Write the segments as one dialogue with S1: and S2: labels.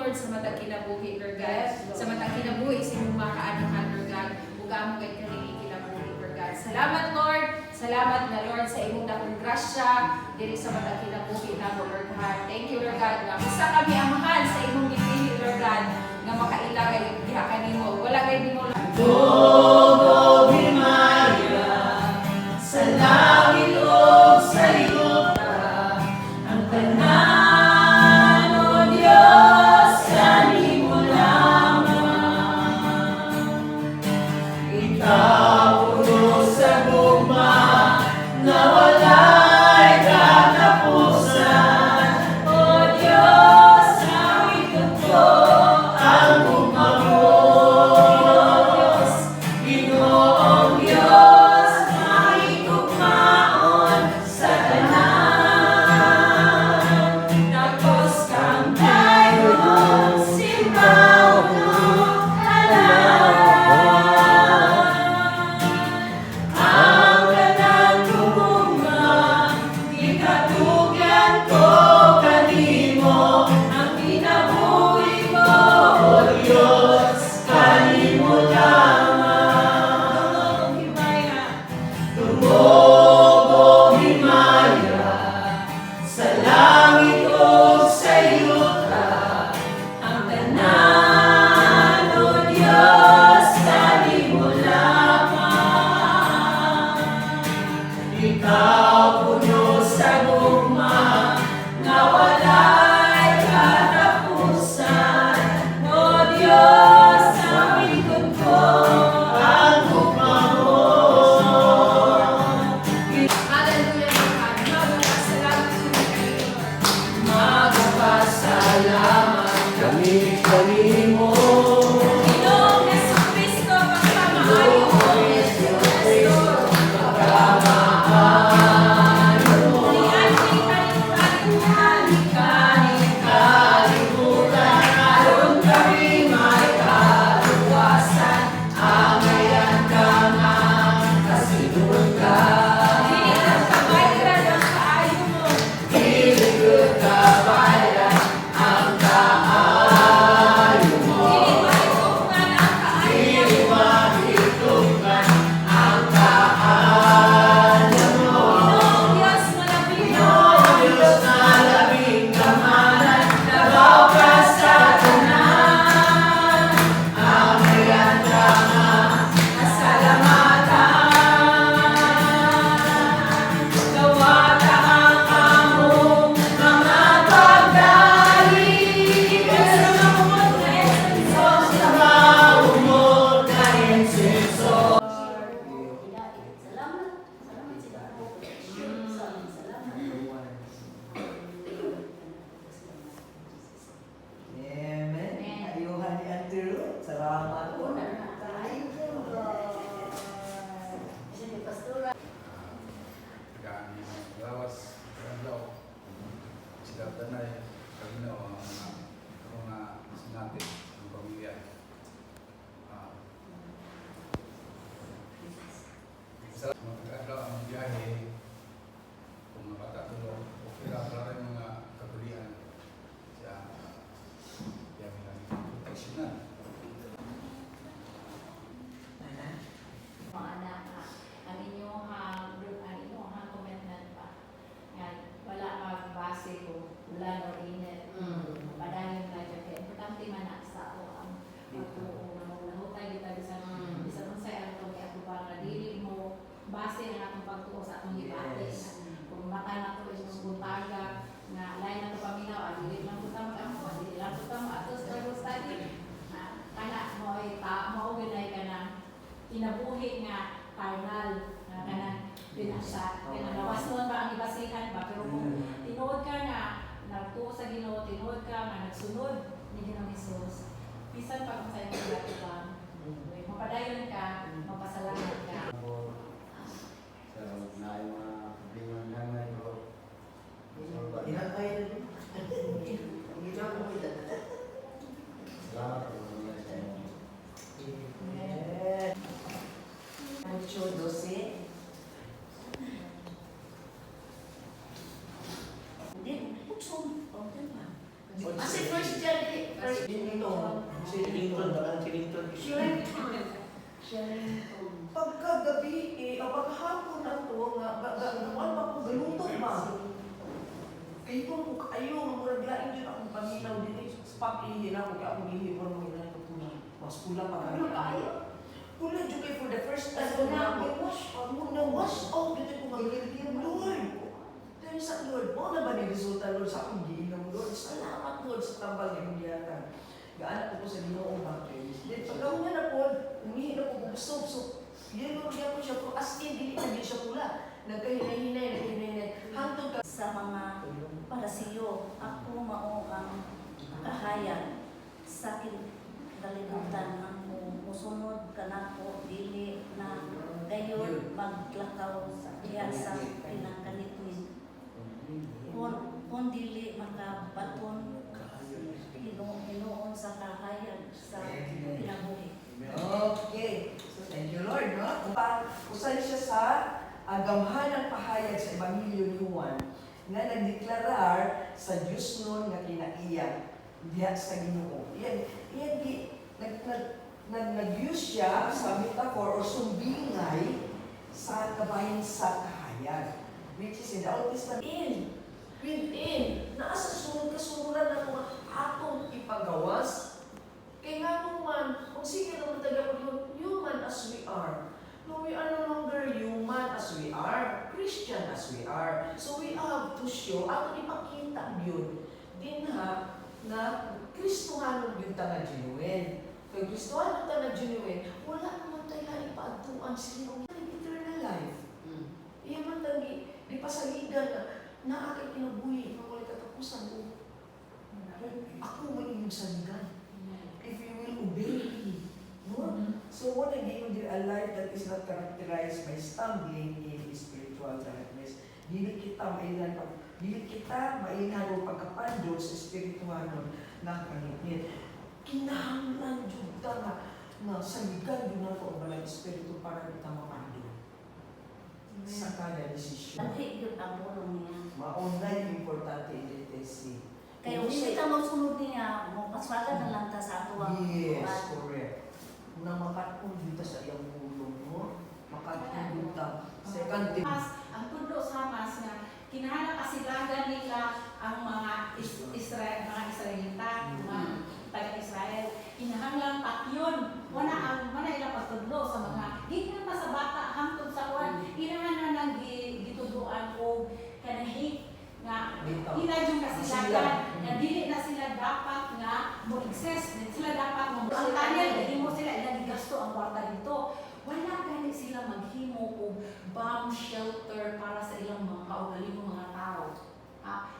S1: Lord, sa matag kinabuhi, Lord God. Sa matag kinabuhi, sa imong makaanahan, Lord God. Uga mo kay kanili kinabuhi, Lord God. Salamat, Lord. Salamat na, Lord, sa imong dakong grasya diri sa matag kinabuhi na, Lord God. Thank you, Lord God. Nga usa kami ang mahal sa imong gipili, Lord God, nga makailagay diha kanimo. Wala kay nimo lang.
S2: Todo himaya sa langit o sa yuta, ang tanan o Diyos kanimo lamang. Ikaw puno sa gugma na wala'y katapusan, o Diyos aming tugpo ang gugma mo. Ginoong Diyos, makikugmaon sa tanan. Tapos kang tayo, simbaon mo, ang kanang gugma, ikatugan ko kanimo, ang kinabuhi ko, o Diyos, kanimo lamang. Tumugo himaya sa langit o sa yuta, ang tanan o Diyos kanimo lamang. Ikaw puno sa gugma na wala'y katapusan, o Diyos aming tugpo ang gugma mo.
S1: Hallelujah, Lord God.
S2: Magpasalamat kami kanimo.
S1: Ginoong Jesucristo, pagpamahal mo.
S2: Kalibutan, aron kami may kaluwasan. Amayan ka nga, kasinunod ka. Hiligod ka bayan, ang kaayo mo. Hilig mahitugan, ang kaayo mo. Ginoong Diyos na labing kamalan, nagaw ka sa tanan. Amayan ka nga, kasalamatan. Gawata ang among mga pagdali. Sa maumot na insenso.
S3: Amen. Ayuhan ni Auntie Ruth. Salamat po.
S4: Kami lawas daw sila tanay kami na mga sinati ng pamilya. Sa mga adlaw ang biyahe kung makatulong okay lang para yung mga kagulian sa biyahe lang proteksyonan.
S5: Ang inyong commitment pa. Yan, wala magbase kung ulan o init. Padayon na dyan. Kaya importante man na sa ako ang pagtuo na maghutay kita sa isang saya itong iatubar na dili mo base ang atong pagtuo sa atong gibate. Kung baka na ito isang buntaga na lain na ito paminaw, dili lang ito mag-ampo, dili lang ito atos Bible study. Kana mo ay mauganay ka na kinabuhi nga carnal na kanang pinasa kanang lawas noon ba ang ibasihan ba, pero kung tinuod ka na nagtuo sa Ginoo, tinuod ka nga nagsunod ni Ginoong Hesus, bisan pa kung sa imong gatubang mapadayon ka, mapasalamat ka.
S6: So, na yung mga problema naman ko.
S3: Ilan kayo na din? Ang ginawa mo kita.
S6: Salamat po mga sa inyo.
S3: Amen. 8:12.
S2: Hindi, puso. Okay ba?
S3: Kasi
S2: Kasi first John, first
S3: Pagkagabi, pagkahapon na to, naman ba kung galuntok ba? Kayo, muraglain dyan akong paminaw din. Pakihin ako, kaya akong ihipon mo yun. Mas pula pa kami. Pula dyan kayo for the first time. Na-wash out. Dito ko mag-ilipin, Lord. Dahil sa Lord, mo na ba ni resulta, Lord, sa akong giinang Lord? Salamat, Lord, sa tambal ng Indiana. Gaan ako sa Ginoo ba? Then pagkaw na po, umihin ako bubusog. So, yun Lord, yan po siya. Pero as in, hindi siya pula. Nagkahinay. Hantod ka.
S2: Sa mga parasiyo, ako mao ang kahayag sa kalibutan ng musunod ka na po, dili na gayon maglakaw diya sa pinangkalipin. Kung dili makabaton Pinoon sa kahayag sa kinabuhi.
S3: Okay. So, thank you, Lord, no? Usan siya sa agamhanang pahayag sa Ebanghelyo ni Juan nga nagdeklarar sa Diyos nun nga kinaiyak diya sa Ginoo. Nag-use siya sa metaphor o sumbingay sa kabayan sa kahayag, which is in the Old Testament. Within, naasa sunod kasuran na mga atong ipagawas. Kaya nga naman, kung sige naman taga human as we are. No, we are no longer human as we are, Christian as we are. So we have to show, atong ipakita yun, din na Kristohanon yung tanga genuine. Kaya Kristohanon tanga genuine, wala naman tayo ipaagtuan sila ng eternal life. Iya man tangi, di pasaligan na aking kinabuhi, na wala katapusan ko. Ako man yung saligan. If you will obey me. No? So what I gave you a life that is not characterized by stumbling in spiritual darkness. Dili kita mainhan o pagkapandol sa espirituhanon na kanipit. Kinahanglan jud ta na saligan yun ako ang balang espiritu para kita mapandol. Sa kada desisyon.
S2: Dali yun ang pulong niya.
S3: Mauna yung importante i-detesi.
S2: Kaya kung hindi ka magsunod niya, paswagan na lang ta sa ato ang
S3: Yes, correct. Na makatong dito sa iyang pulong mo, makatong dito. Second thing.
S5: Ang tudlo sa mas nga kinahanglan kasilagan nila ang mga Israelita, mga taga-Israel. Kinahanglan patyon. Wala ilang pagtudlo sa mga hindi na sa bata hangtod sa uwan. Kinahanglan nang gituduan o kanahig nga inadyung kasilagan na dili na sila dapat nga mo-exist. Sila dapat ang tanyan, dili mo sila ilang gasto ang kwarta dito. Wala gani sila maghimo og bomb shelter para sa ilang mga kaugalingong mga tao.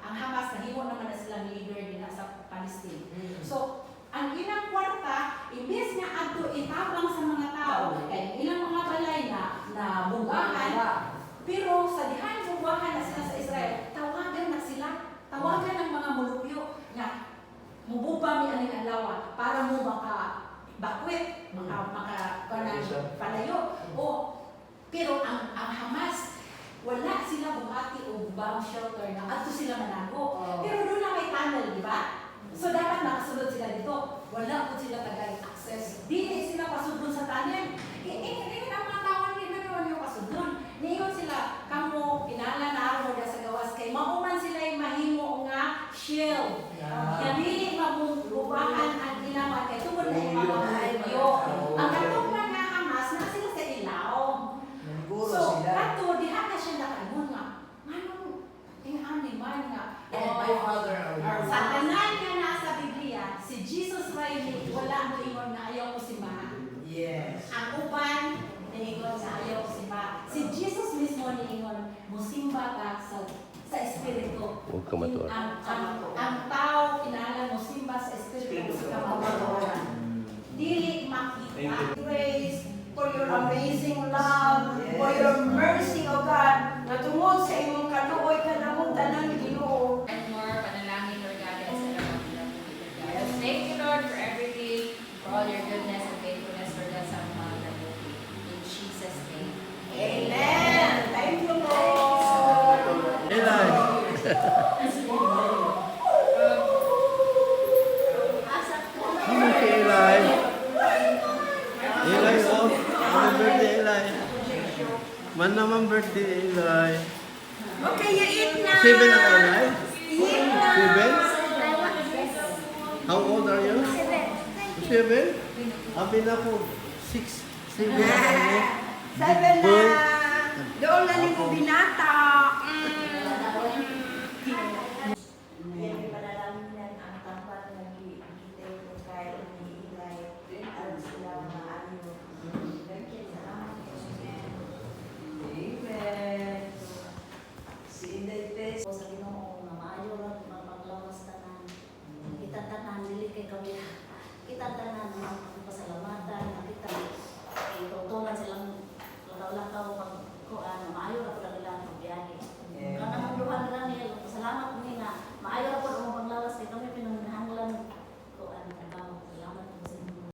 S5: Ang Hamas nahimo naman na sila leader din sa Palestine. So, ang ilang kwarta, imbes nga adto itabang sa mga tao, kay ilang mga balay na bugahan, pero sa dihan bugahan na sila sa Israel, tawagan na sila, tawagan ng mga mulupyo nga mububa mi aning adlaw para mo bakwit, palayo. Pero ang Hamas, wala sila bumati o bomb shelter na adto sila manago. Pero doon na may tunnel, di ba? So dapat makasunod sila dito. Wala po sila tagay-access. Dili sila pasudlon sa tunnel. Ingin ang mga tawon din na naman yung pasudlon. Niyon sila, kamo, pinala na araw sa gawas kay mauman sila yung mahimo nga shield. Dili mabububahan ang ginawa kay tungod na yung mga hayyo. Ang katong mga Hamas na sila sa ilaw. So, kato, diha na siya nakagun nga. Anong ingani man nga.
S3: My Father, our
S5: Sa tanan nga nasa Biblia, si Jesus Riley, wala mo ingon na ayaw ko si Ma.
S3: Yes.
S5: Ang uban, niingon na ayaw ko si Ma. Si Jesus mismo niingon, musimba ka sa Espiritu.
S7: Huwag ka matuwa.
S5: Ang tao, kinahanglan musimba sa Espiritu sa kamatuoran. Dili makita.
S2: Praise for your amazing love, for your mercy, O God, na tungod sa imong kaluoy ka namong tanang Ginoo.
S1: And more panalangin, Lord God, and sa lahat ng Lord God. Thank you, Lord, for everything, for all your goodness and faithfulness, Lord God, sa mga Lord. In Jesus' name.
S2: Amen. Thank you, Lord.
S7: Eli!
S2: Asa ko.
S7: Ano si Eli? Eli, oh! Man naman birthday, Eli.
S2: Okay, you eat na.
S7: 7 na ka, Eli?
S2: Eat na.
S7: 7? How old are you? 7? Happy na po. 6. 7 na kayo.
S2: 7 na. Doon na ni mo binata.